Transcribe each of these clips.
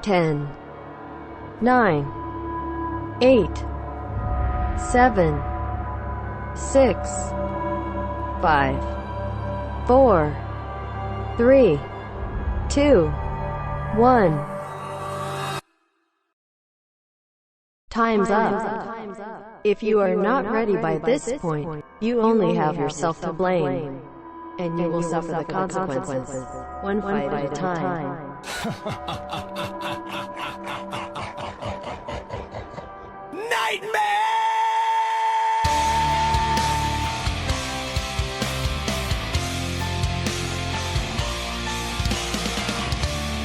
10, 9, 8, 7, 6, 5, 4, 3, 2, 1. Time's up. If you are not ready by this point, you only have yourself to blame, and you will suffer the consequences, one fight at a time. Nightmare!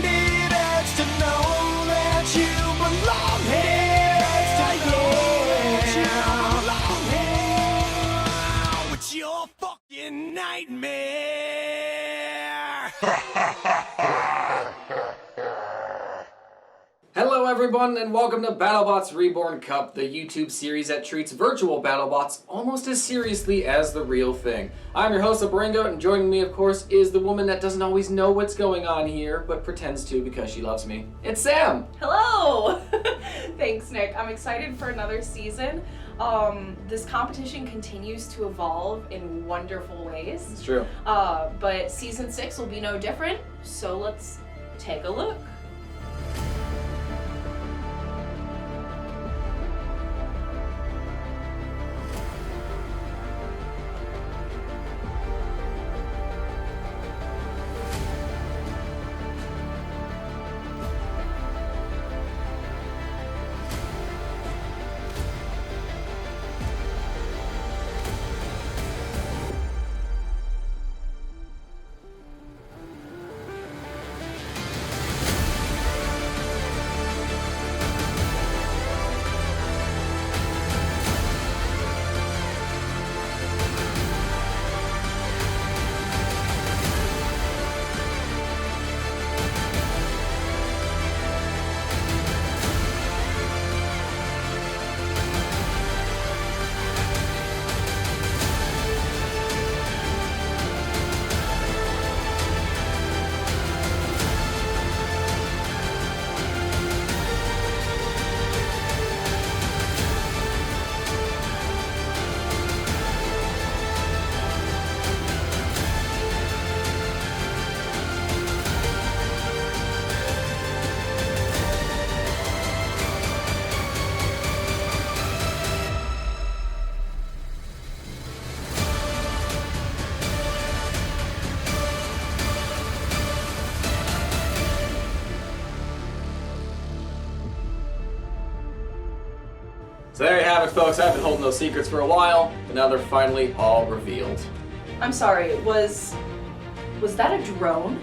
Needed to know that you belong here. It's your fucking nightmare. Hello everyone and welcome to BattleBots Reborn Cup, the YouTube series that treats virtual BattleBots almost as seriously as the real thing. I'm your host, Abringo, and joining me of course is the woman that doesn't always know what's going on here, but pretends to because she loves me. It's Sam! Hello! Thanks, Nick. I'm excited for another season. This competition continues to evolve in wonderful ways. It's true. But season 6 will be no different, so let's take a look. So there you have it folks, I've been holding those secrets for a while, but now they're finally all revealed. I'm sorry, was that a drone?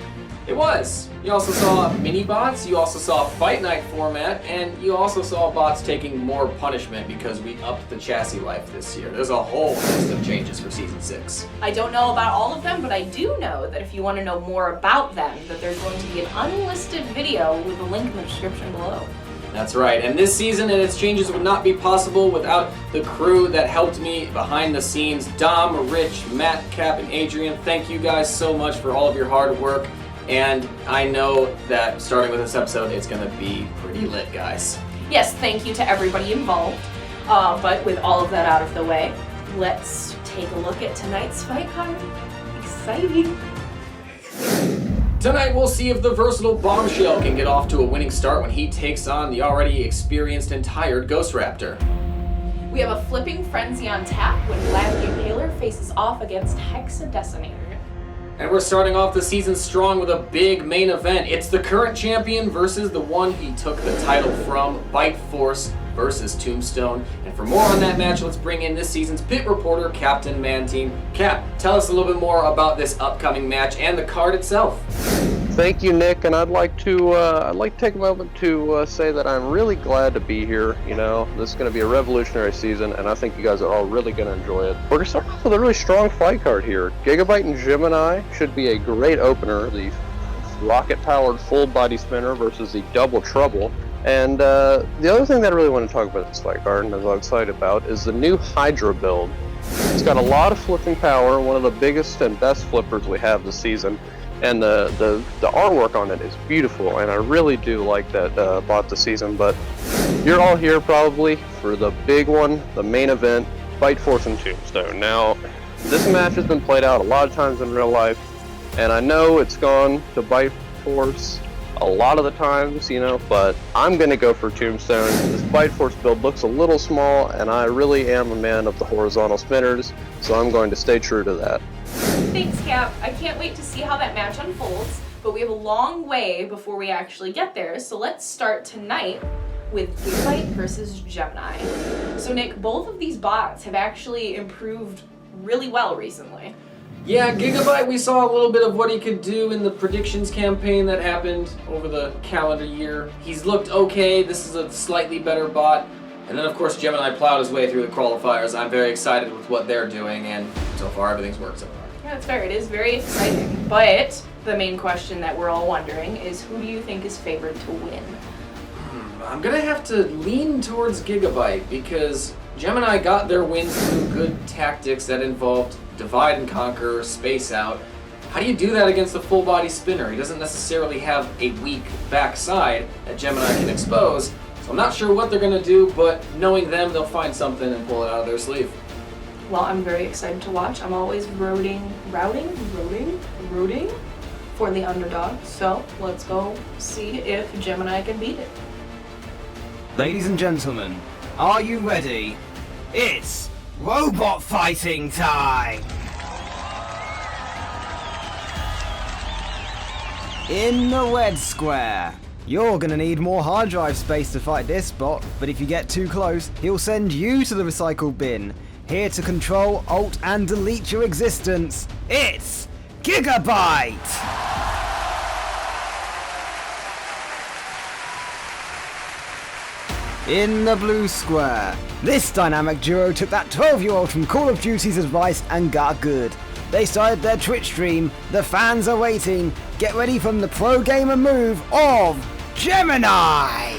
It was! You also saw minibots, you also saw Fight Night format, and you also saw bots taking more punishment because we upped the chassis life this year. There's a whole list of changes for Season 6. I don't know about all of them, but I do know that if you want to know more about them, that there's going to be an unlisted video with a link in the description below. That's right, and this season and its changes would not be possible without the crew that helped me behind the scenes. Dom, Rich, Matt, Cap, and Adrian, thank you guys so much for all of your hard work. And I know that starting with this episode, it's gonna be pretty lit, guys. Yes, thank you to everybody involved. But with all of that out of the way, let's take a look at tonight's fight card. Exciting. Tonight we'll see if the versatile Bombshell can get off to a winning start when he takes on the already experienced and tired Ghost Raptor. We have a flipping frenzy on tap when Vlad the Impaler faces off against Hexadecimator. And we're starting off the season strong with a big main event. It's the current champion versus the one he took the title from, Bite Force versus Tombstone. And for more on that match, let's bring in this season's pit reporter, Captain Mantine. Cap, tell us a little bit more about this upcoming match and the card itself. Thank you, Nick, and I'd like to take a moment to say that I'm really glad to be here. You know, this is going to be a revolutionary season, and I think you guys are all really going to enjoy it. We're going to start off with a really strong fight card here. Gigabyte and Gemini should be a great opener. The rocket-powered full-body spinner versus the Double Trouble. And the other thing that I really want to talk about this fight card, and I'm excited about, is the new Hydra build. It's got a lot of flipping power, one of the biggest and best flippers we have this season. and the artwork on it is beautiful, and I really do like that bot this season. But you're all here probably for the big one, the main event, Byte Force and Tombstone. Now, this match has been played out a lot of times in real life, and I know it's gone to Byte Force a lot of the times, you know, but I'm going to go for Tombstone. This Byte Force build looks a little small, and I really am a man of the horizontal spinners, so I'm going to stay true to that. Thanks, Cap. I can't wait to see how that match unfolds, but we have a long way before we actually get there, so let's start tonight with Gigabyte versus Gemini. So Nick, both of these bots have actually improved really well recently. Yeah, Gigabyte, we saw a little bit of what he could do in the predictions campaign that happened over the calendar year. He's looked okay. This is a slightly better bot. And then, of course, Gemini plowed his way through the qualifiers. I'm very excited with what they're doing, and so far, everything's worked so far. Yeah, that's fair. It is very exciting. But the main question that we're all wondering is, who do you think is favored to win? I'm going to have to lean towards Gigabyte, because Gemini got their wins through good tactics that involved divide and conquer, space out. How do you do that against a full body spinner? He doesn't necessarily have a weak backside that Gemini can expose, so I'm not sure what they're going to do, but knowing them, they'll find something and pull it out of their sleeve. Well, I'm very excited to watch. I'm always rooting for the underdog, so let's go see if Gemini can beat it. Ladies and gentlemen, are you ready? It's robot fighting time! In the red square. You're gonna need more hard drive space to fight this bot, but if you get too close, he'll send you to the recycle bin. Here to control, alt, and delete your existence. It's Gigabyte! In the blue square. This dynamic duo took that 12-year-old from Call of Duty's advice and got good. They started their Twitch stream. The fans are waiting. Get ready from the pro gamer move of Gemini!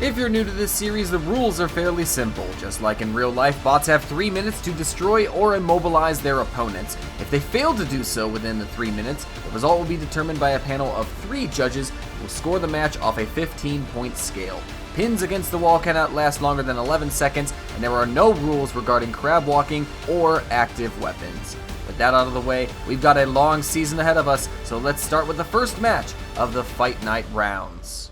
If you're new to this series, the rules are fairly simple. Just like in real life, bots have 3 minutes to destroy or immobilize their opponents. If they fail to do so within the 3 minutes, the result will be determined by a panel of 3 judges who will score the match off a 15-point scale. Pins against the wall cannot last longer than 11 seconds, and there are no rules regarding crab walking or active weapons. With that out of the way, we've got a long season ahead of us, so let's start with the first match of the Fight Night rounds.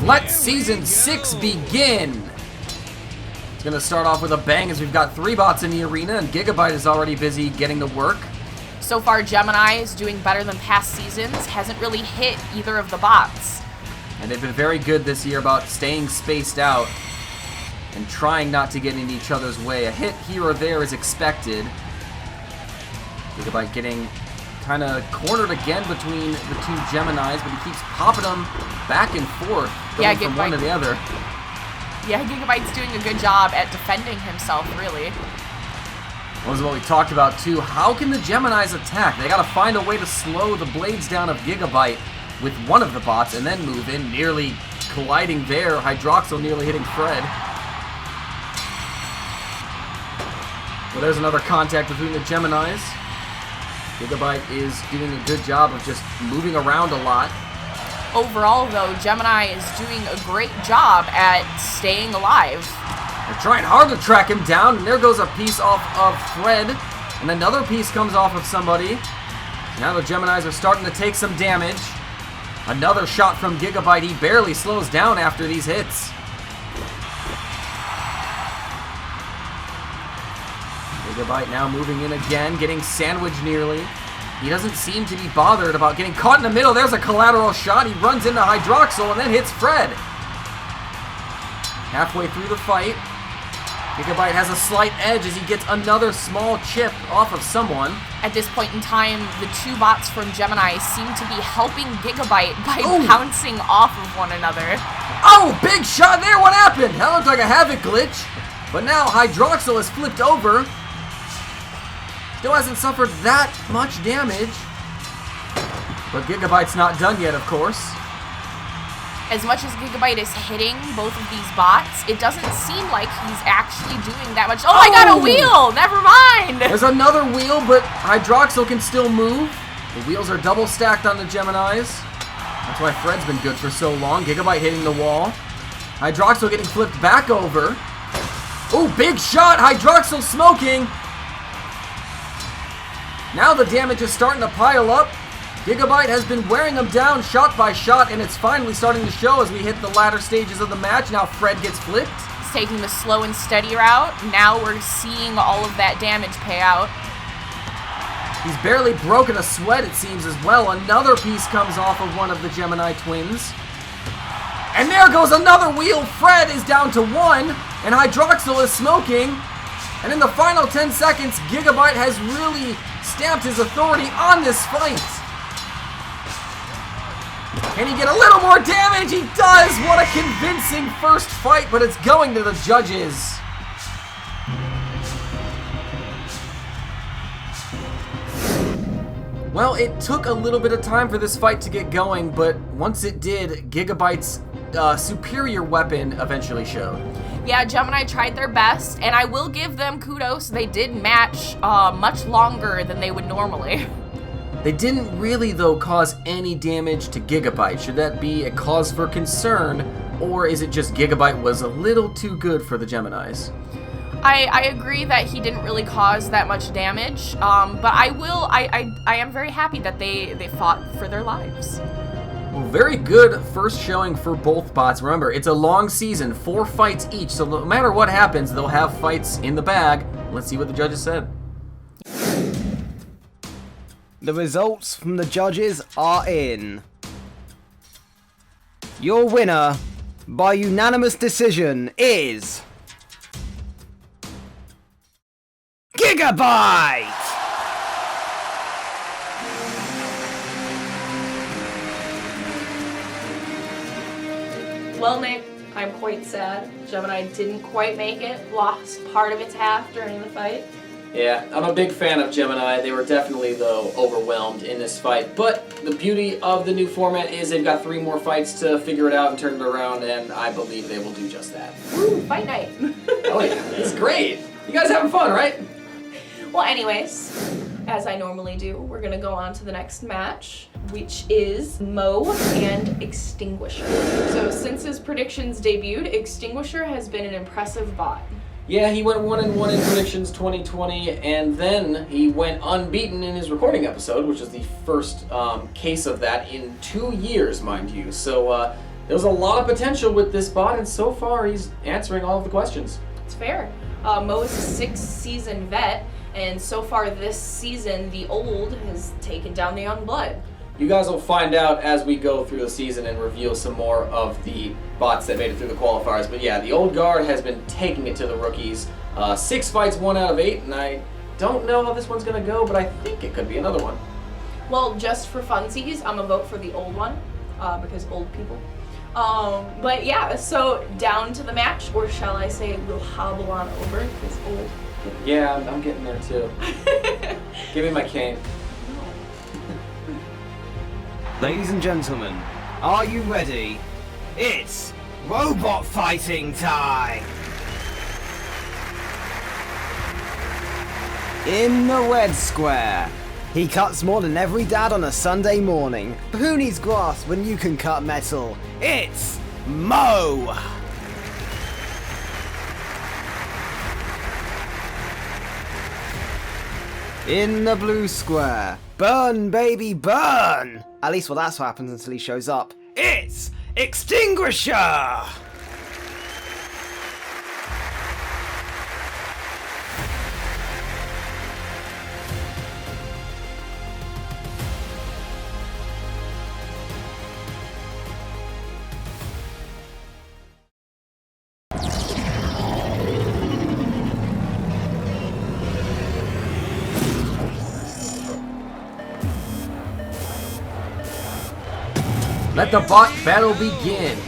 Let Season 6 begin! It's gonna start off with a bang as we've got 3 bots in the arena, and Gigabyte is already busy getting to work. So far, Gemini is doing better than past seasons, hasn't really hit either of the bots. And they've been very good this year about staying spaced out and trying not to get in each other's way. A hit here or there is expected. Gigabyte getting kind of cornered again between the two Geminis, but he keeps popping them back and forth, going from one to the other. Yeah, Gigabyte's doing a good job at defending himself, really. That was what we talked about too. How can the Geminis attack? They gotta find a way to slow the blades down of Gigabyte with one of the bots and then move in, nearly colliding there. Hydroxyl nearly hitting Fred. Well, there's another contact between the Geminis. Gigabyte is doing a good job of just moving around a lot. Overall, though, Gemini is doing a great job at staying alive. They're trying hard to track him down, and there goes a piece off of Fred, and another piece comes off of somebody. Now the Geminis are starting to take some damage. Another shot from Gigabyte. He barely slows down after these hits. Gigabyte now moving in again, getting sandwiched nearly. He doesn't seem to be bothered about getting caught in the middle. There's a collateral shot. He runs into Hydroxyl and then hits Fred. Halfway through the fight, Gigabyte has a slight edge as he gets another small chip off of someone. At this point in time, the 2 bots from Gemini seem to be helping Gigabyte by bouncing off of one another. Oh, big shot there. What happened? That looked like a Havoc glitch. But now Hydroxyl is flipped over. Still hasn't suffered that much damage. But Gigabyte's not done yet, of course. As much as Gigabyte is hitting both of these bots, it doesn't seem like he's actually doing that much. Oh, I got a wheel! Never mind! There's another wheel, but Hydroxyl can still move. The wheels are double stacked on the Geminis. That's why Fred's been good for so long. Gigabyte hitting the wall. Hydroxyl getting flipped back over. Oh, big shot! Hydroxyl smoking! Now the damage is starting to pile up. Gigabyte has been wearing them down shot by shot, and it's finally starting to show as we hit the latter stages of the match. Now Fred gets flipped. He's taking the slow and steady route. Now we're seeing all of that damage pay out. He's barely broken a sweat, it seems, as well. Another piece comes off of one of the Gemini twins. And there goes another wheel. Fred is down to 1, and Hydroxyl is smoking. And in the final 10 seconds, Gigabyte has really stamped his authority on this fight. Can he get a little more damage? He does! What a convincing first fight, but it's going to the judges. Well, it took a little bit of time for this fight to get going, but once it did, Gigabyte's superior weapon eventually showed. Yeah, Gemini tried their best, and I will give them kudos. They did match much longer than they would normally. They didn't really, though, cause any damage to Gigabyte. Should that be a cause for concern, or is it just Gigabyte was a little too good for the Geminis? I agree that he didn't really cause that much damage, but I am very happy that they fought for their lives. Well, very good first showing for both bots. Remember, it's a long season, 4 fights each, so no matter what happens, they'll have fights in the bag. Let's see what the judges said. The results from the judges are in. Your winner, by unanimous decision, is... Gigabyte! Well, Nick, I'm quite sad. Gemini didn't quite make it, lost part of its half during the fight. Yeah, I'm a big fan of Gemini. They were definitely, though, overwhelmed in this fight. But the beauty of the new format is they've got 3 more fights to figure it out and turn it around, and I believe they will do just that. Woo, fight night. Oh yeah, it's great. You guys having fun, right? Well, anyways, as I normally do, we're gonna go on to the next match, which is Mo and Extinguisher. So since his predictions debuted, Extinguisher has been an impressive bot. Yeah, he went 1-1 in predictions 2020, and then he went unbeaten in his recording episode, which is the first case of that in 2 years, mind you. So there's a lot of potential with this bot, and so far he's answering all of the questions. It's fair. Mo is a 6-season vet, and so far this season, the old has taken down the young blood. You guys will find out as we go through the season and reveal some more of the bots that made it through the qualifiers. But yeah, the old guard has been taking it to the rookies. 6 fights, 1 out of 8, and I don't know how this one's going to go, but I think it could be another one. Well, just for funsies, I'm going to vote for the old one, because old people. But yeah, so down to the match, or shall I say we'll hobble on over, because old. Yeah, I'm getting there too. Give me my cane. Ladies and gentlemen, are you ready? It's robot fighting time! In the red square, he cuts more than every dad on a Sunday morning. Who needs grass when you can cut metal? It's Mo! In the blue square, burn baby burn! At least, well, that's what happens until he shows up. It's Extinguisher! Let the bot battle begin.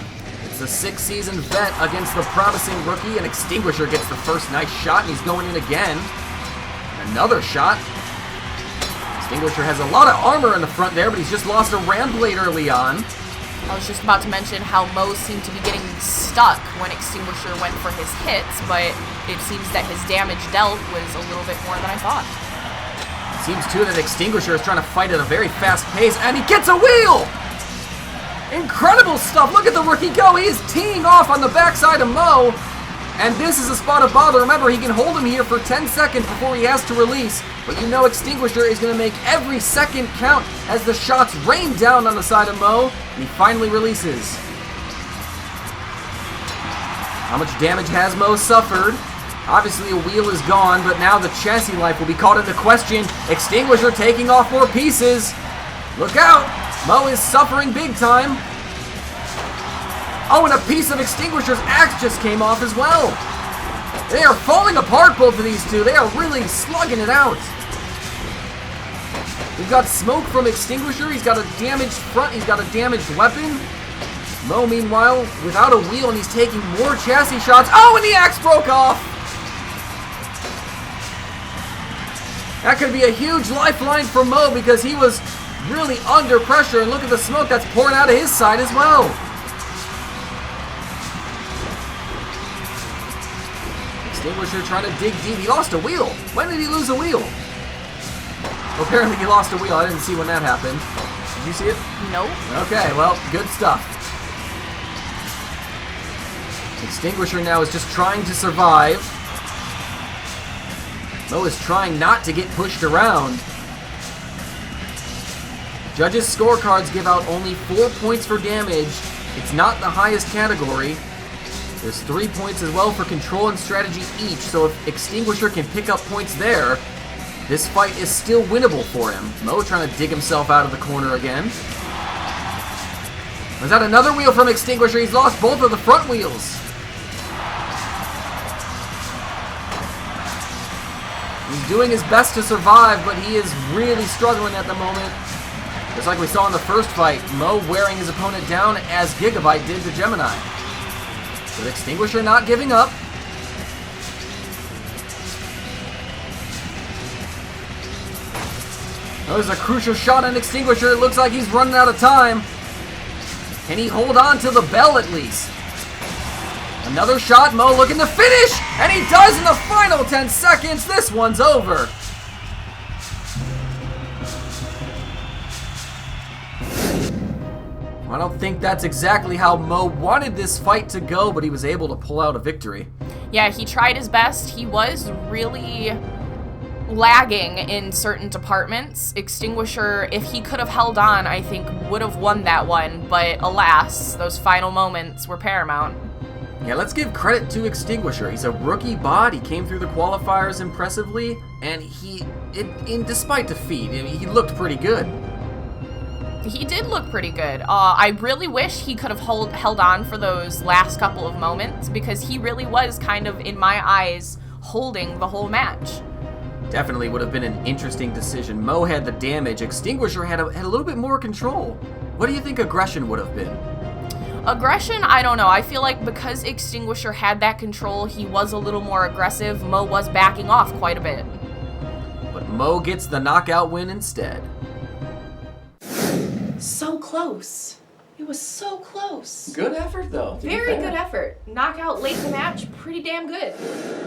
It's a 6-season vet against the promising rookie, and Extinguisher gets the first nice shot, and he's going in again. Another shot. Extinguisher has a lot of armor in the front there, but he's just lost a ram blade early on. I was just about to mention how Mo seemed to be getting stuck when Extinguisher went for his hits, but it seems that his damage dealt was a little bit more than I thought. Seems too that Extinguisher is trying to fight at a very fast pace, and he gets a wheel! Incredible stuff! Look at the rookie go! He is teeing off on the backside of Mo, and this is a spot of bother. Remember, he can hold him here for 10 seconds before he has to release, but you know Extinguisher is going to make every second count as the shots rain down on the side of Mo, and he finally releases. How much damage has Mo suffered? Obviously a wheel is gone, but now the chassis life will be called into question. Extinguisher taking off more pieces. Look out! Mo is suffering big time. Oh, and a piece of Extinguisher's axe just came off as well. They are falling apart, both of these two. They are really slugging it out. We've got smoke from Extinguisher. He's got a damaged front. He's got a damaged weapon. Mo, meanwhile, without a wheel, and he's taking more chassis shots. Oh, and the axe broke off. That could be a huge lifeline for Mo because he was really under pressure. And look at the smoke that's pouring out of his side as well. Extinguisher trying to dig deep. He lost a wheel. When did he lose a wheel? Well, apparently he lost a wheel. I didn't see when that happened. Did you see it? Nope. Okay, well, good stuff. Extinguisher now is just trying to survive. Mo is trying not to get pushed around. Judges' scorecards give out only 4 points for damage. It's not the highest category. There's 3 points as well for control and strategy each, so if Extinguisher can pick up points there, this fight is still winnable for him. Mo trying to dig himself out of the corner again. Was that another wheel from Extinguisher? He's lost both of the front wheels. He's doing his best to survive, but he is really struggling at the moment. Just like we saw in the first fight, Mo wearing his opponent down as Gigabyte did to Gemini. But Extinguisher not giving up. Oh, there's a crucial shot on Extinguisher. It looks like he's running out of time. Can he hold on to the bell at least? Another shot, Mo looking to finish, and he does in the final 10 seconds. This one's over. I don't think that's exactly how Mo wanted this fight to go, but he was able to pull out a victory. Yeah, he tried his best. He was really lagging in certain departments. Extinguisher, if he could have held on, I think would have won that one, but alas, those final moments were paramount. Yeah, let's give credit to Extinguisher. He's a rookie bot. He came through the qualifiers impressively, and despite defeat, he looked pretty good. He did look pretty good. I really wish he could have held on for those last couple of moments because he really was kind of, in my eyes, holding the whole match. Definitely would have been an interesting decision. Mo had the damage. Extinguisher had a little bit more control. What do you think aggression would have been? Aggression, I don't know. I feel like because Extinguisher had that control, he was a little more aggressive. Mo was backing off quite a bit. But Mo gets the knockout win instead. So close. It was so close. Good effort, though. Very good effort. Knockout late in the match, pretty damn good.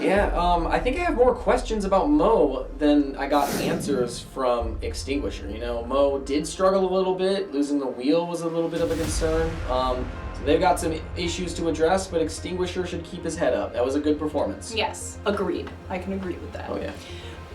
Yeah, I think I have more questions about Mo than I got answers from Extinguisher. You know, Mo did struggle a little bit. Losing the wheel was a little bit of a concern. So they've got some issues to address, but Extinguisher should keep his head up. That was a good performance. Yes, agreed. I can agree with that. Oh, yeah.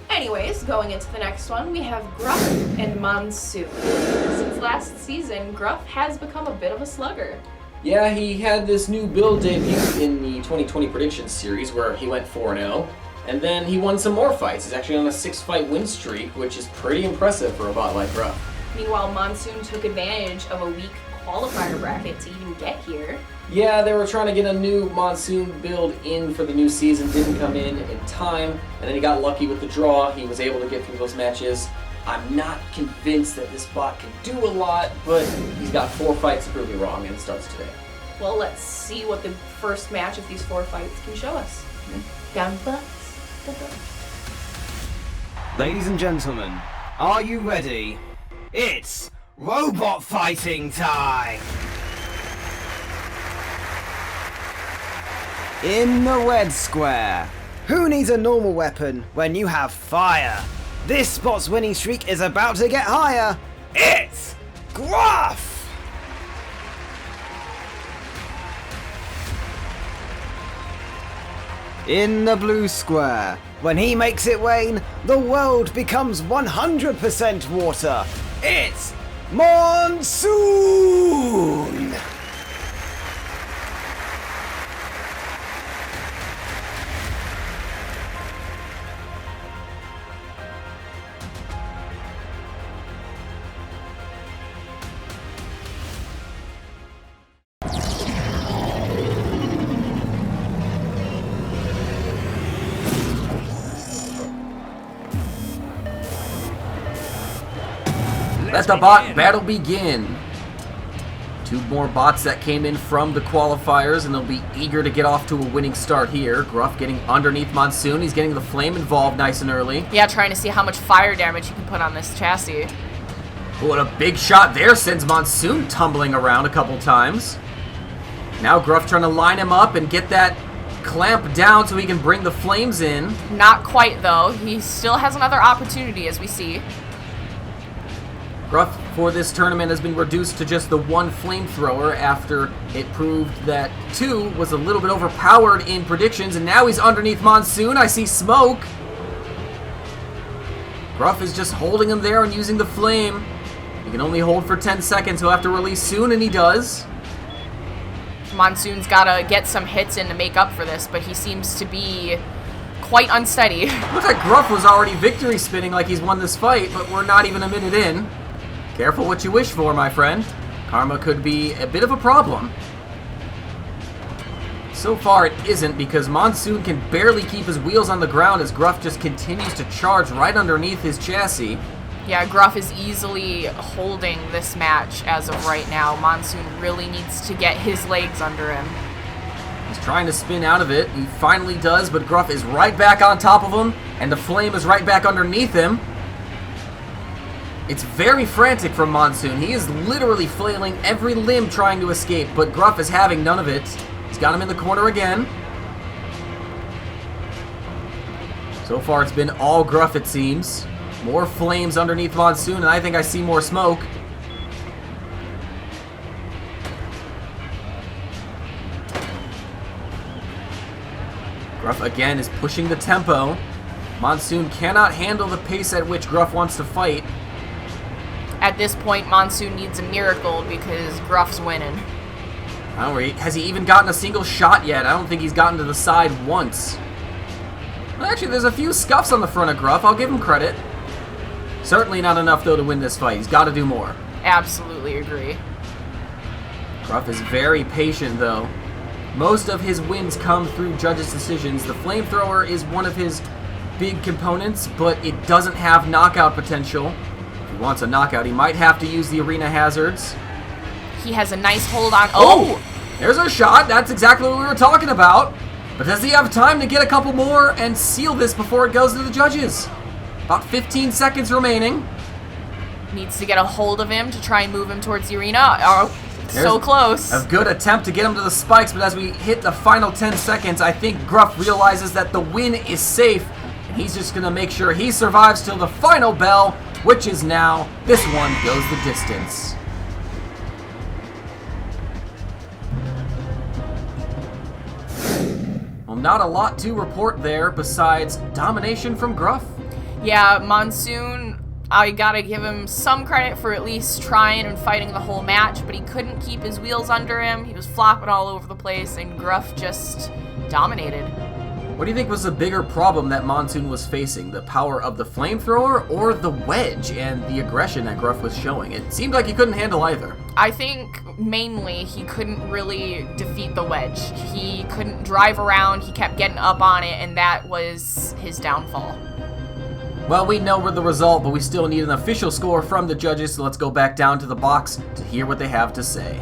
Anyways, going into the next one, we have Gruff and Monsoon. Since last season, Gruff has become a bit of a slugger. Yeah, he had this new build debut in the 2020 Predictions series where he went 4-0, and then he won some more fights. He's actually on a 6-fight win streak, which is pretty impressive for a bot like Gruff. Meanwhile, Monsoon took advantage of a weak qualifier bracket to even get here. Yeah, they were trying to get a new Monsoon build in for the new season, didn't come in time, and then he got lucky with the draw. He was able to get through those matches. I'm not convinced that this bot can do a lot, but he's got 4 fights to prove me wrong, and it starts today. Well, let's see what the first match of these 4 fights can show us. BattleBots. Ladies and gentlemen, are you ready? It's robot fighting time! In the red square. Who needs a normal weapon when you have fire? This spot's winning streak is about to get higher. It's Gruff! In the blue square. When he makes it rain, the world becomes 100% water. It's Monsoon! Let the bot battle begin. 2 more bots that came in from the qualifiers, and they'll be eager to get off to a winning start here. Gruff getting underneath Monsoon. He's getting the flame involved nice and early. Yeah, trying to see how much fire damage you can put on this chassis. Oh, and a big shot there sends Monsoon tumbling around a couple times. Now Gruff trying to line him up and get that clamp down so he can bring the flames in. Not quite, though. He still has another opportunity, as we see. Gruff for this tournament has been reduced to just the 1 flamethrower after it proved that 2 was a little bit overpowered in predictions, and now he's underneath Monsoon. I see smoke. Gruff is just holding him there and using the flame. He can only hold for 10 seconds. He'll have to release soon, and he does. Monsoon's gotta get some hits in to make up for this, but he seems to be quite unsteady. Looks like Gruff was already victory spinning like he's won this fight, but we're not even a minute in. Careful what you wish for, my friend. Karma could be a bit of a problem. So far it isn't, because Monsoon can barely keep his wheels on the ground as Gruff just continues to charge right underneath his chassis. Yeah, Gruff is easily holding this match as of right now. Monsoon really needs to get his legs under him. He's trying to spin out of it. He finally does, but Gruff is right back on top of him, and the flame is right back underneath him. It's very frantic from Monsoon. He is literally flailing every limb trying to escape, but Gruff is having none of it. He's got him in the corner again. So far it's been all Gruff, it seems. More flames underneath Monsoon, and I think I see more smoke. Gruff again is pushing the tempo. Monsoon cannot handle the pace at which Gruff wants to fight. At this point, Monsoon needs a miracle because Gruff's winning. I don't know, has he even gotten a single shot yet? I don't think he's gotten to the side once. Well, actually, there's a few scuffs on the front of Gruff. I'll give him credit. Certainly not enough, though, to win this fight. He's got to do more. Absolutely agree. Gruff is very patient, though. Most of his wins come through judges' decisions. The flamethrower is one of his big components, but it doesn't have knockout potential. If he wants a knockout, he might have to use the arena hazards. He has a nice hold on. Oh! There's a shot. That's exactly what we were talking about. But does he have time to get a couple more and seal this before it goes to the judges? About 15 seconds remaining. Needs to get a hold of him to try and move him towards the arena. Oh, so close. A good attempt to get him to the spikes, but as we hit the final 10 seconds, I think Gruff realizes that the win is safe, and he's just going to make sure he survives till the final bell, which is now. This one goes the distance. Well, not a lot to report there besides domination from Gruff. Yeah, Monsoon, I gotta give him some credit for at least trying and fighting the whole match, but he couldn't keep his wheels under him. He was flopping all over the place, and Gruff just dominated. What do you think was the bigger problem that Monsoon was facing? The power of the flamethrower or the wedge and the aggression that Gruff was showing? It seemed like he couldn't handle either. I think mainly he couldn't really defeat the wedge. He couldn't drive around, he kept getting up on it, and that was his downfall. Well, we know the result, but we still need an official score from the judges, so let's go back down to the box to hear what they have to say.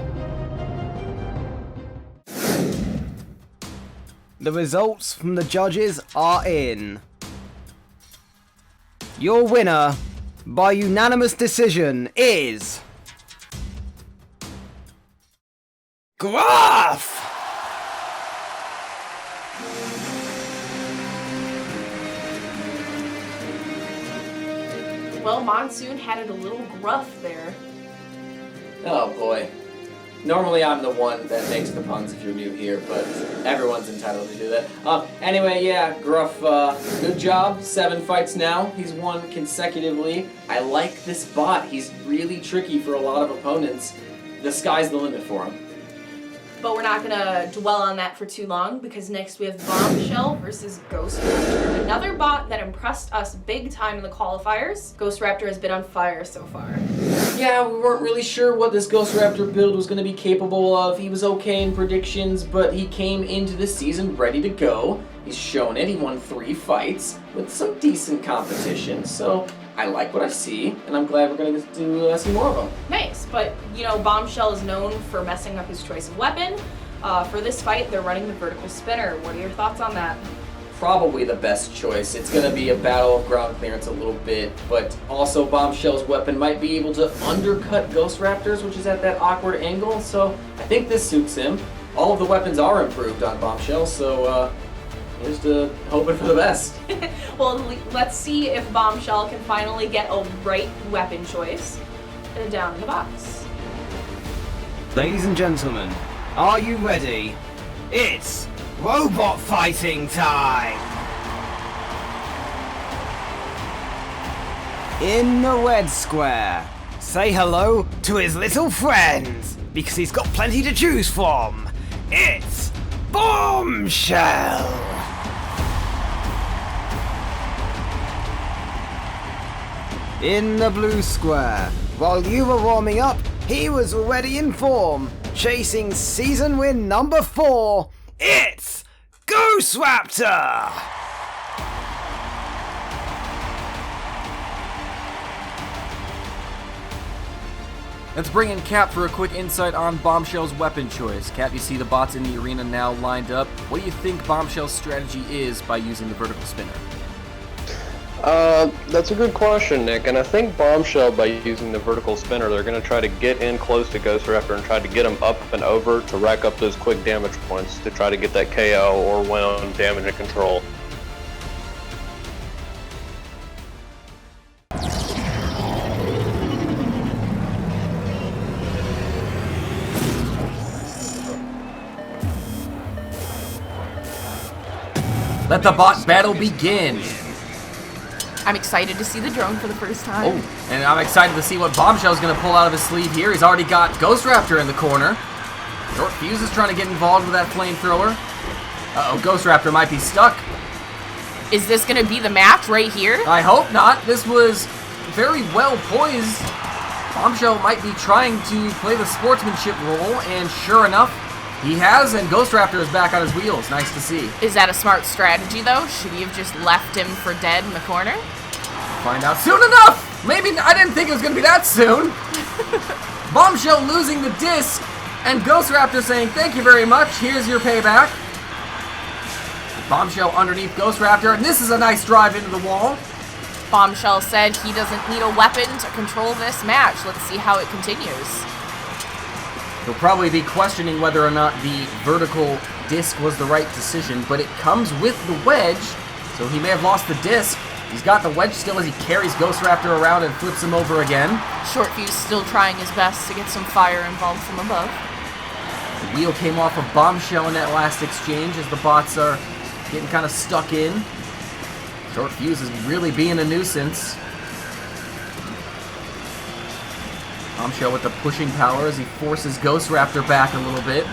The results from the judges are in. Your winner, by unanimous decision, is... Gruff! Well, Monsoon had it a little gruff there. Oh boy. Normally I'm the one that makes the puns if you're new here, but everyone's entitled to do that. Anyway, yeah, Gruff, good job. 7 fights now. He's won consecutively. I like this bot. He's really tricky for a lot of opponents. The sky's the limit for him. But we're not gonna dwell on that for too long because next we have Bombshell versus Ghost Raptor. Another bot that impressed us big time in the qualifiers. Ghost Raptor has been on fire so far. Yeah, we weren't really sure what this Ghost Raptor build was going to be capable of. He was okay in predictions, but he came into this season ready to go. He's shown it. He won 3 fights with some decent competition, so I like what I see, and I'm glad we're going to get to see more of him. Nice, but you know, Bombshell is known for messing up his choice of weapon. For this fight, they're running the vertical spinner. What are your thoughts on that? Probably the best choice. It's going to be a battle of ground clearance a little bit, but also Bombshell's weapon might be able to undercut Ghost Raptor's, which is at that awkward angle, so I think this suits him. All of the weapons are improved on Bombshell, so just hoping for the best. Well, let's see if Bombshell can finally get a right weapon choice down in the box. Ladies and gentlemen, are you ready? It's robot fighting time! In the red square, say hello to his little friends, because he's got plenty to choose from. It's Bombshell! In the blue square, while you were warming up, he was already in form, chasing season win number 4. It's Ghost Raptor! Let's bring in Cap for a quick insight on Bombshell's weapon choice. Cap, you see the bots in the arena now lined up. What do you think Bombshell's strategy is by using the vertical spinner? That's a good question, Nick, and I think Bombshell, by using the vertical spinner, they're going to try to get in close to Ghost Raptor and try to get him up and over to rack up those quick damage points to try to get that KO or win on damage and control. Let the bot battle begin! I'm excited to see the drone for the first time. Oh, and I'm excited to see what Bombshell's going to pull out of his sleeve here. He's already got Ghost Raptor in the corner. Short Fuse is trying to get involved with that flamethrower. Uh-oh, Ghost Raptor might be stuck. Is this going to be the match right here? I hope not. This was very well poised. Bombshell might be trying to play the sportsmanship role, and sure enough, he has, and Ghost Raptor is back on his wheels. Nice to see. Is that a smart strategy, though? Should he have just left him for dead in the corner? Find out soon enough! Maybe, I didn't think it was going to be that soon. Bombshell losing the disc, and Ghost Raptor saying, thank you very much, here's your payback. Bombshell underneath Ghost Raptor, and this is a nice drive into the wall. Bombshell said he doesn't need a weapon to control this match. Let's see how it continues. He'll probably be questioning whether or not the vertical disc was the right decision, but it comes with the wedge, so he may have lost the disc. He's got the wedge still as he carries Ghost Raptor around and flips him over again. Short Fuse still trying his best to get some fire involved from above. The wheel came off of Bombshell in that last exchange as the bots are getting kind of stuck in. Short Fuse is really being a nuisance. Bombshell with the pushing power as he forces Ghost Raptor back a little bit.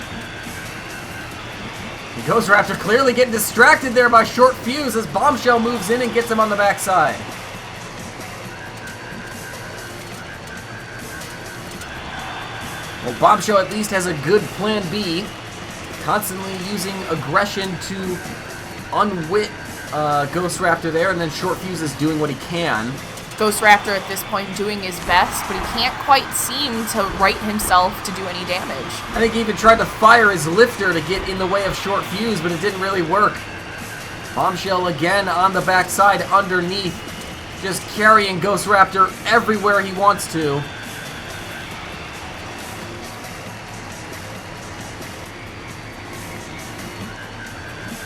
And Ghost Raptor clearly getting distracted there by Short Fuse as Bombshell moves in and gets him on the backside. Well, Bombshell at least has a good plan B, constantly using aggression to unwit Ghost Raptor there, and then Short Fuse is doing what he can. Ghost Raptor at this point doing his best, but he can't quite seem to right himself to do any damage. I think he even tried to fire his lifter to get in the way of Short Fuse, but it didn't really work. Bombshell again on the backside underneath, just carrying Ghost Raptor everywhere he wants to.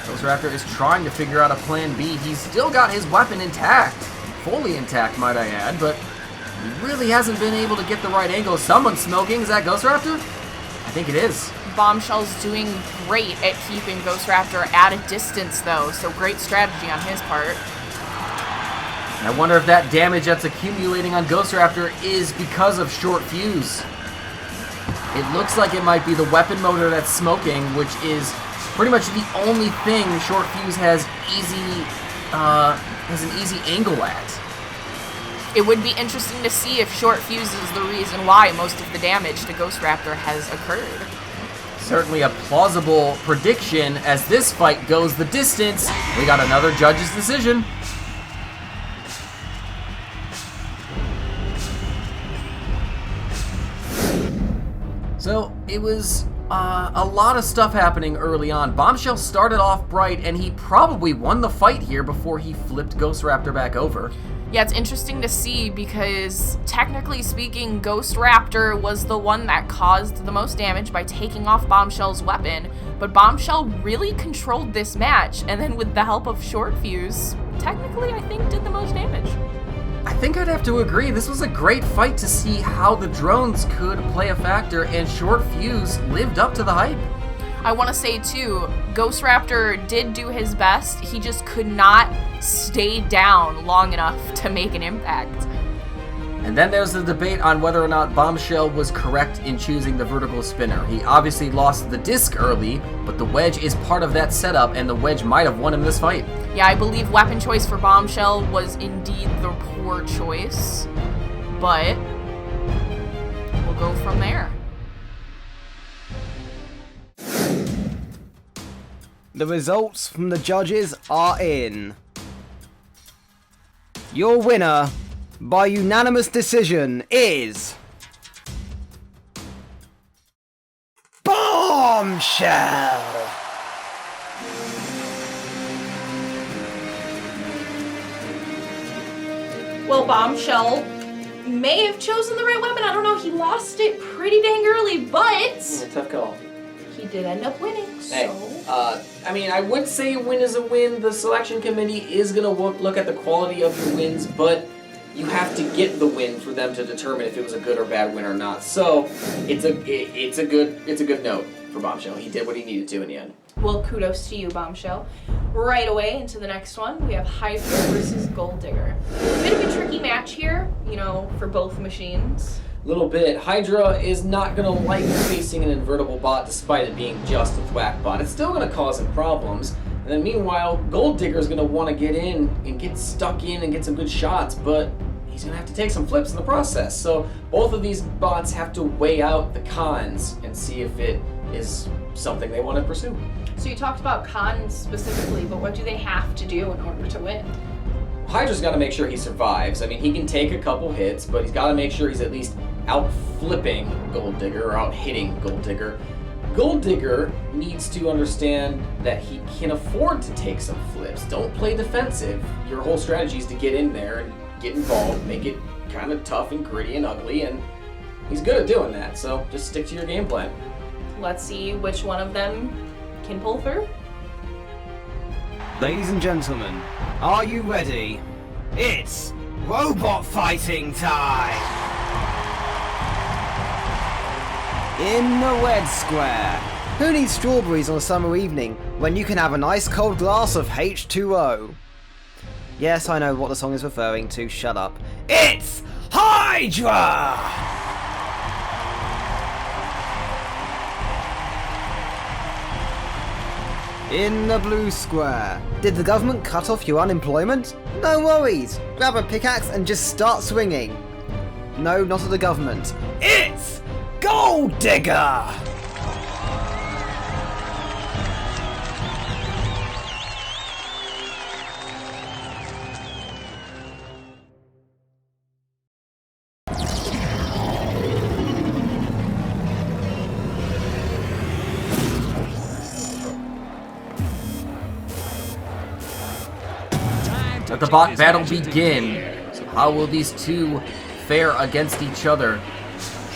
Ghost Raptor is trying to figure out a plan B. He's still got his weapon intact. Fully intact, might I add, but he really hasn't been able to get the right angle. Someone's smoking. Is that Ghost Raptor? I think it is. Bombshell's doing great at keeping Ghost Raptor at a distance, though, so great strategy on his part. And I wonder if that damage that's accumulating on Ghost Raptor is because of Short Fuse. It looks like it might be the weapon motor that's smoking, which is pretty much the only thing Short Fuse has an easy angle at. It would be interesting to see if Short Fuse is the reason why most of the damage to Ghost Raptor has occurred. Certainly a plausible prediction as this fight goes the distance. We got another judge's decision. So it was a lot of stuff happening early on. Bombshell started off bright, and he probably won the fight here before he flipped Ghost Raptor back over. Yeah, it's interesting to see because, technically speaking, Ghost Raptor was the one that caused the most damage by taking off Bombshell's weapon, but Bombshell really controlled this match, and then with the help of Short Fuse, technically I think did the most damage. I think I'd have to agree. This was a great fight to see how the drones could play a factor, and Short Fuse lived up to the hype. I want to say, too, Ghost Raptor did do his best. He just could not stay down long enough to make an impact. And then there's the debate on whether or not Bombshell was correct in choosing the vertical spinner. He obviously lost the disc early, but the wedge is part of that setup, and the wedge might have won him this fight. Yeah, I believe weapon choice for Bombshell was indeed the poor choice, but we'll go from there. The results from the judges are in. Your winner, by unanimous decision, is Bombshell! Well, Bombshell may have chosen the right weapon. I don't know. He lost it pretty dang early, but Tough call. he did end up winning, so... I mean, I would say a win is a win. The selection committee is going to look at the quality of your wins, but you have to get the win for them to determine if it was a good or bad win or not. So it's a good note for Bombshell. He did what he needed to in the end. Well, kudos to you, Bombshell. Right away into the next one, we have Hydra versus Gold Digger. Bit of a tricky match here, you know, for both machines. Little bit. Hydra is not going to like facing an invertible bot despite it being just a thwack bot. It's still going to cause him problems. And then meanwhile, Gold Digger is going to want to get in and get stuck in and get some good shots, but he's going to have to take some flips in the process. So both of these bots have to weigh out the cons and see if it is something they want to pursue. So you talked about cons specifically, but what do they have to do in order to win? Hydra's got to make sure he survives. I mean, he can take a couple hits, but he's got to make sure he's at least out flipping Gold Digger or out hitting Gold Digger. Gold Digger needs to understand that he can afford to take some flips. Don't play defensive. Your whole strategy is to get in there and get involved, make it kind of tough and gritty and ugly, and he's good at doing that, so just stick to your game plan. Let's see which one of them can pull through. Ladies and gentlemen, are you ready? It's robot fighting time! In the red square. Who needs strawberries on a summer evening when you can have a nice cold glass of H2O? Yes, I know what the song is referring to, shut up. It's Hydra! In the blue square. Did the government cut off your unemployment? No worries. Grab a pickaxe and just start swinging. No, not at the government. It's Gold Digger! Let the bot battle begin. So how will these two fare against each other?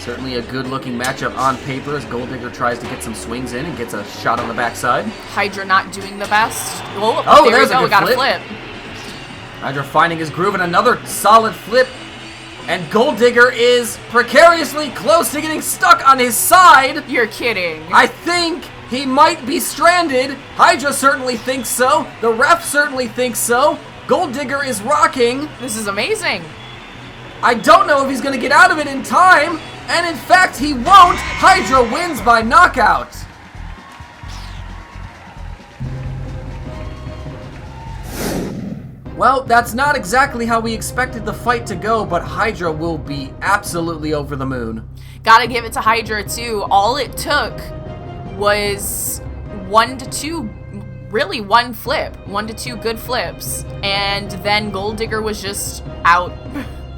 Certainly a good-looking matchup on paper as Gold Digger tries to get some swings in and gets a shot on the backside. Hydra not doing the best. Oh, there's a good got a flip. Hydra finding his groove and another solid flip. And Gold Digger is precariously close to getting stuck on his side. You're kidding. I think he might be stranded. Hydra certainly thinks so. The ref certainly thinks so. Gold Digger is rocking. This is amazing. I don't know if he's going to get out of it in time. And in fact, he won't. Hydra wins by knockout. Well, that's not exactly how we expected the fight to go, but Hydra will be absolutely over the moon. Gotta give it to Hydra, too. All it took was 1 to 2, really one flip. 1 to 2 good flips. And then Gold Digger was just out.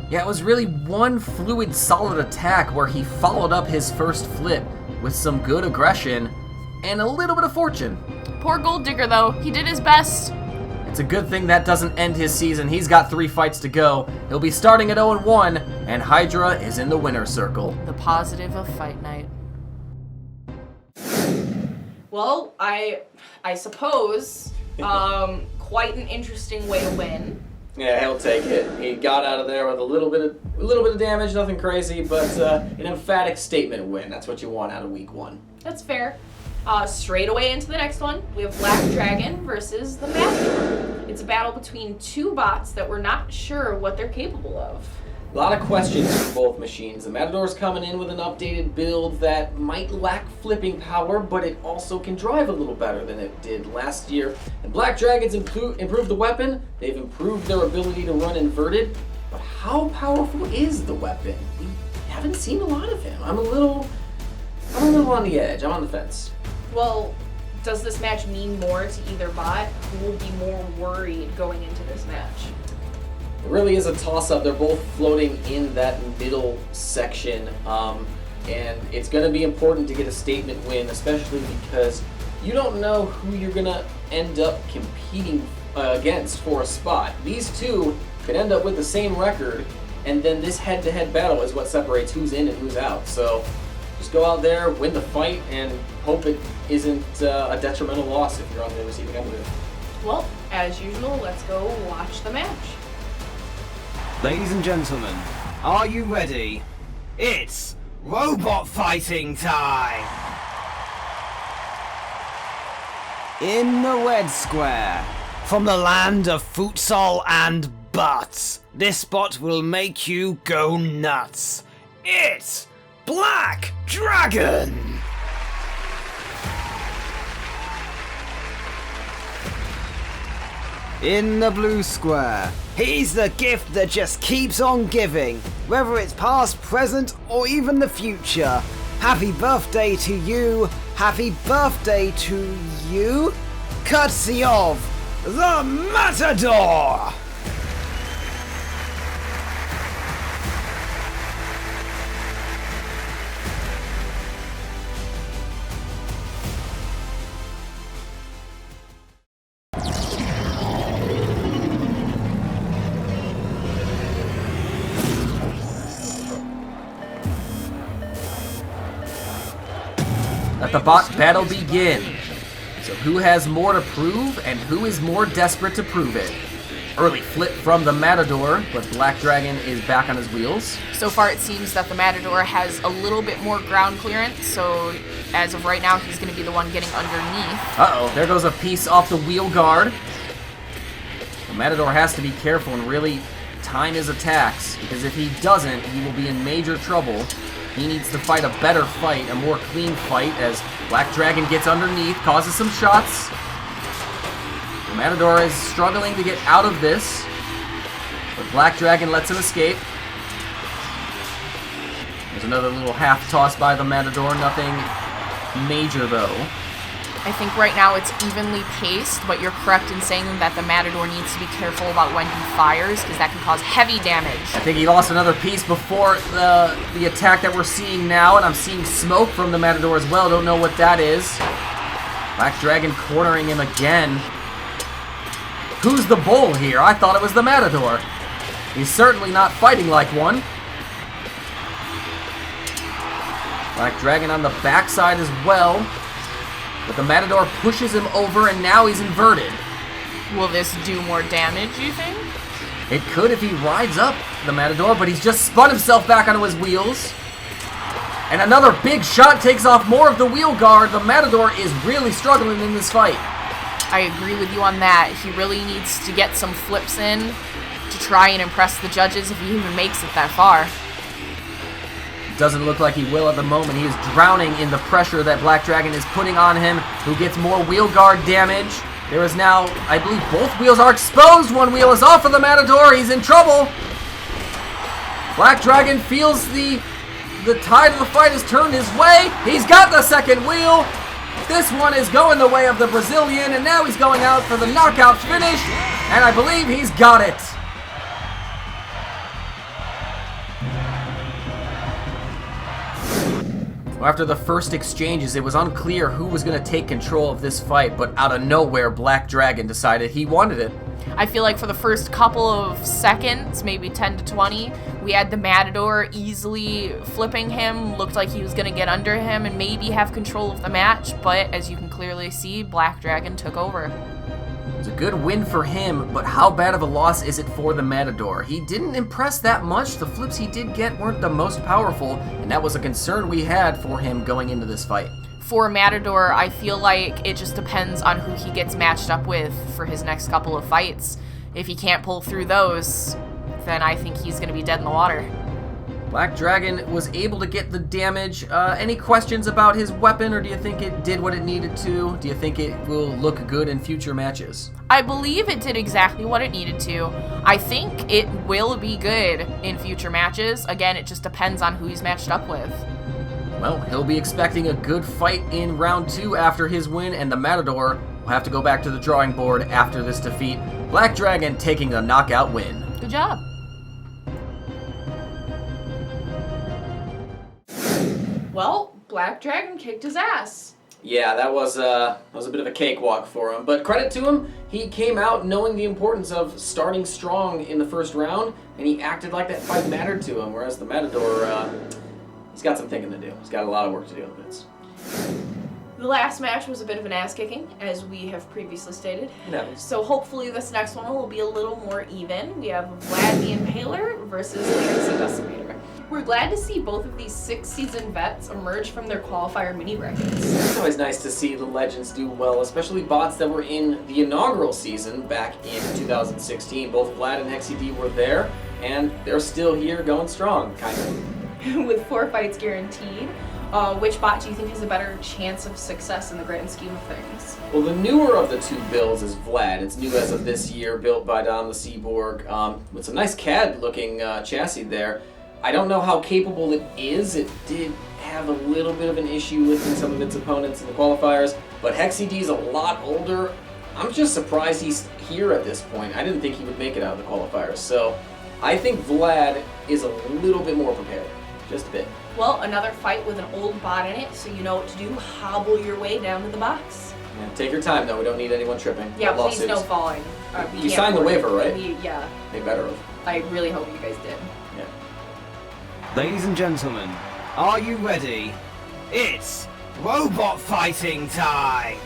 Yeah, it was really one fluid, solid attack where he followed up his first flip with some good aggression and a little bit of fortune. Poor Gold Digger, though. He did his best. It's a good thing that doesn't end his season. He's got 3 fights to go. He'll be starting at 0-1, and Hydra is in the winner's circle. The positive of Fight Night. Well, I suppose quite an interesting way to win. Yeah, he'll take it. He got out of there with a little bit of damage, nothing crazy, but an emphatic statement win. That's what you want out of week 1. That's fair. Straight away into the next one, we have Black Dragon versus the Matador. It's a battle between 2 bots that we're not sure what they're capable of. A lot of questions for both machines. The Matador's coming in with an updated build that might lack flipping power, but it also can drive a little better than it did last year. And Black Dragon's improved the weapon. They've improved their ability to run inverted. But how powerful is the weapon? We haven't seen a lot of him. I'm a little on the edge. I'm on the fence. Well, does this match mean more to either bot? Who will be more worried going into this match? It really is a toss-up. They're both floating in that middle section, and it's going to be important to get a statement win, especially because you don't know who you're going to end up competing against for a spot. These two could end up with the same record, and then this head-to-head battle is what separates who's in and who's out. So just go out there, win the fight, and hope it isn't a detrimental loss if you're on the receiving end of it. Well, as usual, let's go watch the match. Ladies and gentlemen, are you ready? It's robot fighting time! In the red square, from the land of futsal and butts, this spot will make you go nuts. It's Black Dragon! In the blue square, he's the gift that just keeps on giving, whether it's past, present, or even the future. Happy birthday to you, happy birthday to you, courtesy of the Matador! Let the bot battle begin. So who has more to prove and who is more desperate to prove it? Early flip from the Matador, but Black Dragon is back on his wheels. So far it seems that the Matador has a little bit more ground clearance, so as of right now he's going to be the one getting underneath. Uh-oh, there goes a piece off the wheel guard. The Matador has to be careful and really time his attacks, because if he doesn't, he will be in major trouble. He needs to fight a better fight, a more clean fight, as Black Dragon gets underneath, causes some shots. The Matador is struggling to get out of this, but Black Dragon lets him escape. There's another little half toss by the Matador, nothing major though. I think right now it's evenly paced, but you're correct in saying that the Matador needs to be careful about when he fires, because that can cause heavy damage. I think he lost another piece before the attack that we're seeing now, and I'm seeing smoke from the Matador as well. Don't know what that is. Black Dragon cornering him again. Who's the bull here? I thought it was the Matador. He's certainly not fighting like one. Black Dragon on the backside as well. But the Matador pushes him over, and now he's inverted. Will this do more damage, you think? It could if he rides up the Matador, but he's just spun himself back onto his wheels. And another big shot takes off more of the wheel guard. The Matador is really struggling in this fight. I agree with you on that. He really needs to get some flips in to try and impress the judges if he even makes it that far. Doesn't look like he will at the moment. He is drowning in the pressure that Black Dragon is putting on him, who gets more wheel guard damage. There is now, I believe both wheels are exposed. One wheel is off of the Matador. He's in trouble. Black Dragon feels the tide of the fight has turned his way. He's got the second wheel. This one is going the way of the Brazilian, and now he's going out for the knockout finish, and I believe he's got it. After the first exchanges, it was unclear who was going to take control of this fight, but out of nowhere, Black Dragon decided he wanted it. I feel like for the first couple of seconds, maybe 10 to 20, we had the Matador easily flipping him, looked like he was going to get under him and maybe have control of the match, but as you can clearly see, Black Dragon took over. It's a good win for him, but how bad of a loss is it for the Matador? He didn't impress that much. The flips he did get weren't the most powerful, and that was a concern we had for him going into this fight. For Matador, I feel like it just depends on who he gets matched up with for his next couple of fights. If he can't pull through those, then I think he's going to be dead in the water. Black Dragon was able to get the damage. Any questions about his weapon, or do you think it did what it needed to? Do you think it will look good in future matches? I believe it did exactly what it needed to. I think it will be good in future matches. Again, it just depends on who he's matched up with. Well, he'll be expecting a good fight in round 2 after his win, and the Matador will have to go back to the drawing board after this defeat. Black Dragon taking the knockout win. Good job. Well, Black Dragon kicked his ass. Yeah, that was a bit of a cakewalk for him, but credit to him, he came out knowing the importance of starting strong in the first round, and he acted like that fight mattered to him, whereas the Matador, he's got some thinking to do. He's got a lot of work to do. The last match was a bit of an ass-kicking, as we have previously stated. Yeah. So hopefully this next one will be a little more even. We have Vlad the Impaler versus the Hexadecimator. We're glad to see both of these 6-season vets emerge from their qualifier mini brackets. It's always nice to see the legends do well, especially bots that were in the inaugural season back in 2016. Both Vlad and Hexad were there, and they're still here going strong, kind of. With 4 fights guaranteed, which bot do you think has a better chance of success in the grand scheme of things? Well, the newer of the 2 builds is Vlad. It's new as of this year, built by Don the Seaborg, with some nice CAD-looking chassis there. I don't know how capable it is. It did have a little bit of an issue with some of its opponents in the qualifiers, but Hexad is a lot older. I'm just surprised he's here at this point. I didn't think he would make it out of the qualifiers, so I think Vlad is a little bit more prepared, just a bit. Well, another fight with an old bot in it, so you know what to do. Hobble your way down to the box. Yeah, take your time, though. We don't need anyone tripping. Yeah, No please no lawsuits. falling. You signed the waiver, right? Yeah, They better have. I really hope you guys did. Yeah. Ladies and gentlemen, are you ready? It's robot fighting time!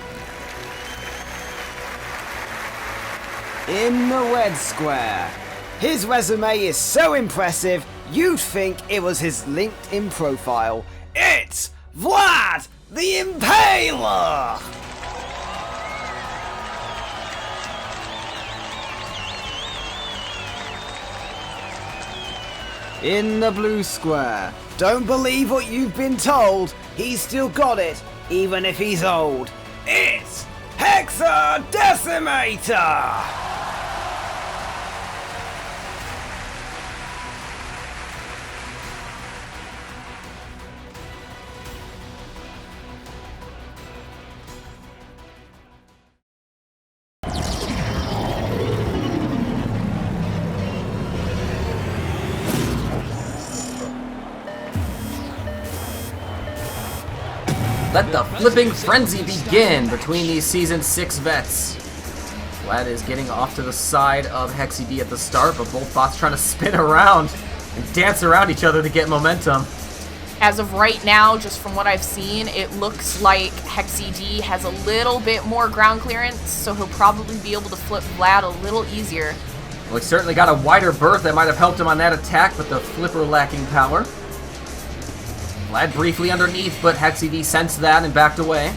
In the red square. His resume is so impressive, you'd think it was his LinkedIn profile. It's Vlad the Impaler! In the blue square. Don't believe what you've been told. He's still got it, even if he's old. It's Hexadecimator! Let the flipping frenzy begin between these Season 6 vets. Vlad is getting off to the side of Hexy at the start, but both bots trying to spin around and dance around each other to get momentum. As of right now, just from what I've seen, it looks like Hexy has a little bit more ground clearance, so he'll probably be able to flip Vlad a little easier. Well, he certainly got a wider berth that might have helped him on that attack, but the flipper lacking power. Vlad briefly underneath, but Hexy sensed that and backed away.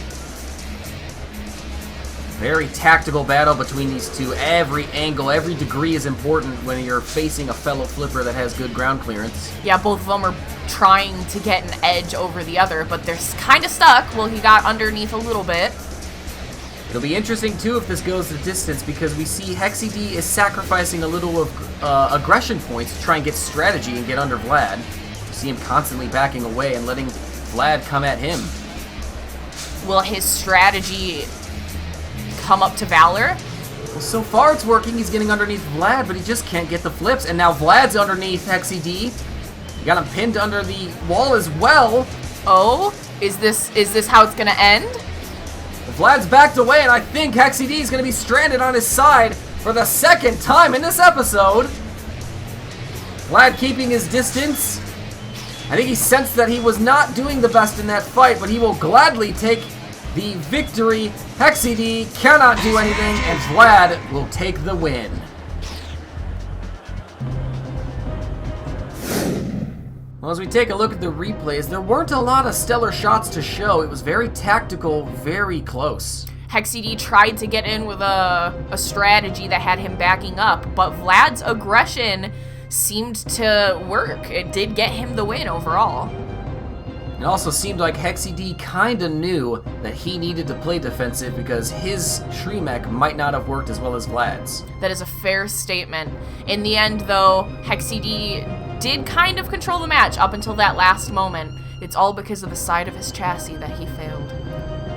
Very tactical battle between these two. Every angle, every degree is important when you're facing a fellow flipper that has good ground clearance. Yeah, both of them are trying to get an edge over the other, but they're kind of stuck. Well, he got underneath a little bit. It'll be interesting, too, if this goes the distance, because we see Hexy is sacrificing a little of aggression points to try and get strategy and get under Vlad. You see him constantly backing away and letting Vlad come at him. Will his strategy come up to Valor? Well, so far it's working. He's getting underneath Vlad, but he just can't get the flips. And now Vlad's underneath Hexy. You got him pinned under the wall as well. Oh, is this how it's gonna end? Vlad's backed away, and I think Hexy is going to be stranded on his side for the second time in this episode. Vlad keeping his distance. I think he sensed that he was not doing the best in that fight, but he will gladly take the victory. Hexy cannot do anything, and Vlad will take the win. Well, as we take a look at the replays, there weren't a lot of stellar shots to show. It was very tactical, very close. Hexy tried to get in with a strategy that had him backing up, but Vlad's aggression seemed to work. It did get him the win overall. It also seemed like Hexy kinda knew that he needed to play defensive because his Shremek might not have worked as well as Vlad's. That is a fair statement. In the end, though, Hexy did kind of control the match up until that last moment. It's all because of the side of his chassis that he failed.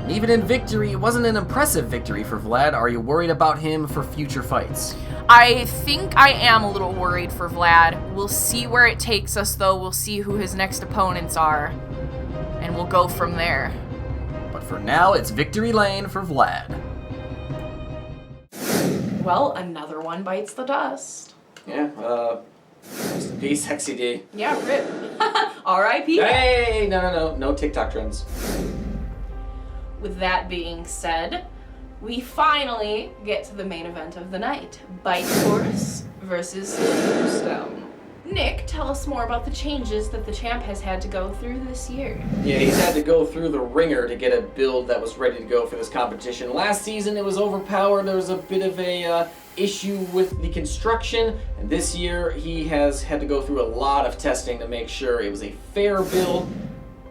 And even in victory, it wasn't an impressive victory for Vlad. Are you worried about him for future fights? I think I am a little worried for Vlad. We'll see where it takes us, though. We'll see who his next opponents are, and we'll go from there. But for now, it's victory lane for Vlad. Well, another one bites the dust. Yeah, rest in peace, Hexy. Yeah, rip. R.I.P. Hey, no TikTok trends. With that being said, we finally get to the main event of the night. Bite Force versus Tombstone. Nick, tell us more about the changes that the champ has had to go through this year. Yeah, he's had to go through the ringer to get a build that was ready to go for this competition. Last season it was overpowered. There was a bit of a issue with the construction, and this year he has had to go through a lot of testing to make sure it was a fair build.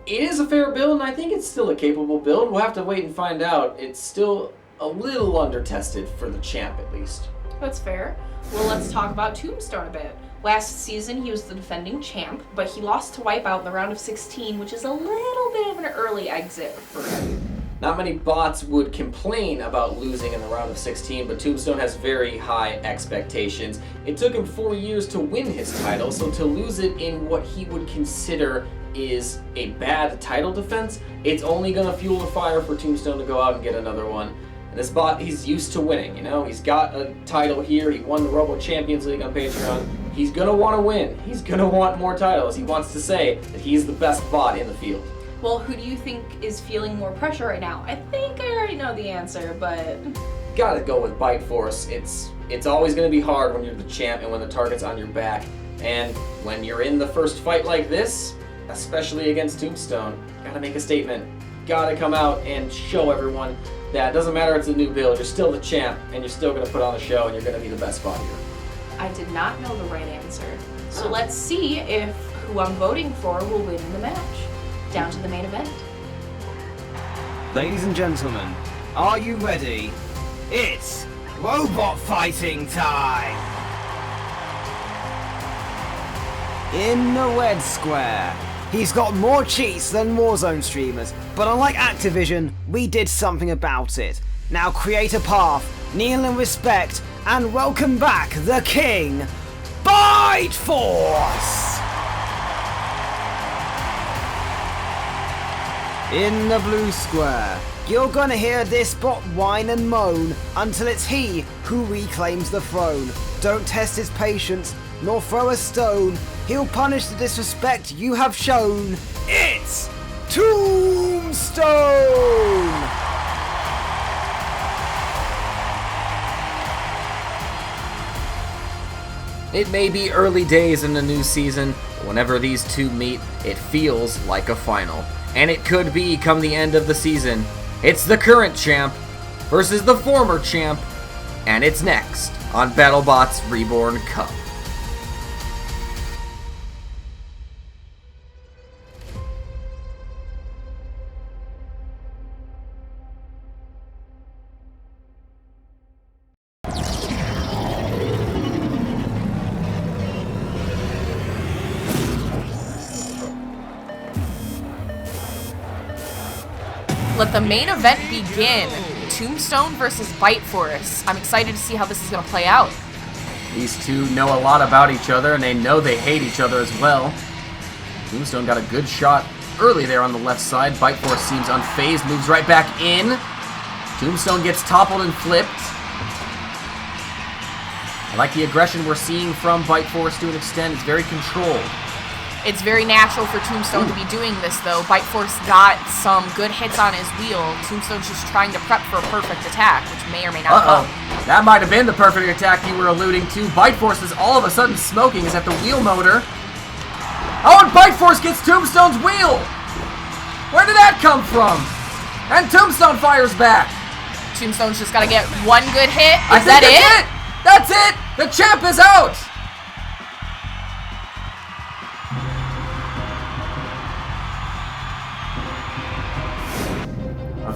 It is a fair build, and I think it's still a capable build. We'll have to wait and find out. It's still a little under-tested for the champ, at least. That's fair. Well, let's talk about Tombstone a bit. Last season, he was the defending champ, but he lost to Wipeout in the round of 16, which is a little bit of an early exit for him. Not many bots would complain about losing in the round of 16, but Tombstone has very high expectations. It took him 4 years to win his title, so to lose it in what he would consider is a bad title defense, it's only going to fuel the fire for Tombstone to go out and get another one. And this bot, he's used to winning, you know? He's got a title here, he won the Robo Champions League on Patreon. He's going to want to win. He's going to want more titles. He wants to say that he's the best bot in the field. Well, who do you think is feeling more pressure right now? I think I already know the answer, but... Gotta go with Bite Force. It's always going to be hard when you're the champ and when the target's on your back. And when you're in the first fight like this, especially against Tombstone, gotta make a statement. Gotta come out and show everyone that it doesn't matter if it's a new build, you're still the champ, and you're still gonna put on a show, and you're gonna be the best bot here. I did not know the right answer. So let's see if who I'm voting for will win in the match. Down to the main event. Ladies and gentlemen, are you ready? It's robot fighting time! In the red square, he's got more cheats than Warzone streamers, but unlike Activision, we did something about it. Now create a path, kneel in respect, and welcome back the king, Bite Force! In the blue square, You're gonna hear this bot whine and moan until it's he who reclaims the throne. Don't test his patience, nor throw a stone. He'll punish the disrespect you have shown. It's Tombstone! It may be early days in the new season, but whenever these two meet, it feels like a final. And it could be come the end of the season. It's the current champ versus the former champ, and it's next on BattleBots Reborn Cup. Let the main event begin. Tombstone versus Bite Force. I'm excited to see how this is going to play out. These two know a lot about each other, and they know they hate each other as well. Tombstone got a good shot early there on the left side. Bite Force seems unfazed, moves right back in. Tombstone gets toppled and flipped. I like the aggression we're seeing from Bite Force to an extent. It's very controlled. It's very natural for Tombstone to be doing this, though. Bite Force got some good hits on his wheel. Tombstone's just trying to prep for a perfect attack, which may or may not come. That might have been the perfect attack you were alluding to. Bite Force is all of a sudden smoking. Is at the wheel motor. Oh, and Bite Force gets Tombstone's wheel! Where did that come from? And Tombstone fires back. Tombstone's just got to get one good hit. Is that it? That's it! The champ is out!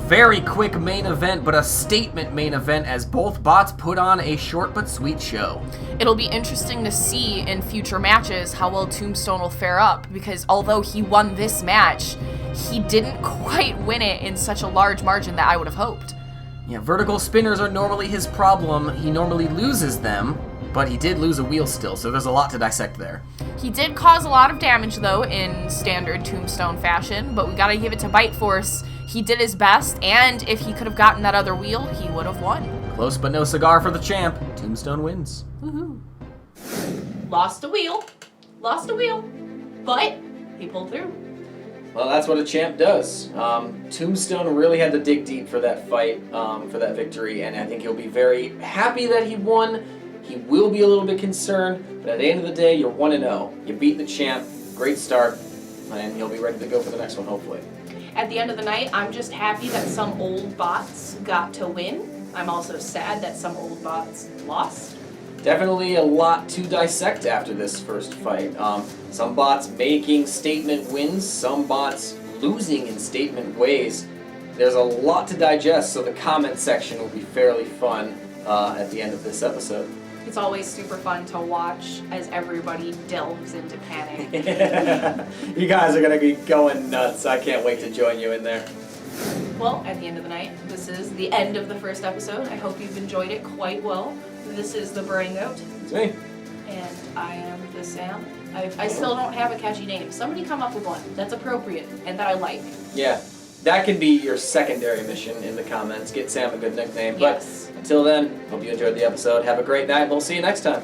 Very quick main event, but a statement main event as both bots put on a short but sweet show. It'll be interesting to see in future matches how well Tombstone will fare up, because although he won this match, he didn't quite win it in such a large margin that I would have hoped. Yeah, vertical spinners are normally his problem. He normally loses them, but he did lose a wheel still, so there's a lot to dissect there. He did cause a lot of damage, though, in standard Tombstone fashion, but we gotta give it to Bite Force. He did his best, and if he could have gotten that other wheel, he would have won. Close but no cigar for the champ. Tombstone wins. Woohoo. Lost a wheel, but he pulled through. Well, that's what a champ does. Tombstone really had to dig deep for that fight, for that victory, and I think he'll be very happy that he won. He will be a little bit concerned, but at the end of the day, you're 1-0. You beat the champ, great start, and he'll be ready to go for the next one, hopefully. At the end of the night, I'm just happy that some old bots got to win. I'm also sad that some old bots lost. Definitely a lot to dissect after this first fight. Some bots making statement wins, some bots losing in statement ways. There's a lot to digest, so the comment section will be fairly fun at the end of this episode. It's always super fun to watch as everybody delves into panic. You guys are going to be going nuts. I can't wait to join you in there. Well, at the end of the night, this is the end of the first episode. I hope you've enjoyed it quite well. This is the Burning Goat. It's me. And I am the Sam. I still don't have a catchy name. Somebody come up with one that's appropriate and that I like. Yeah, that can be your secondary mission in the comments. Get Sam a good nickname. Yes. But until then, hope you enjoyed the episode. Have a great night. We'll see you next time.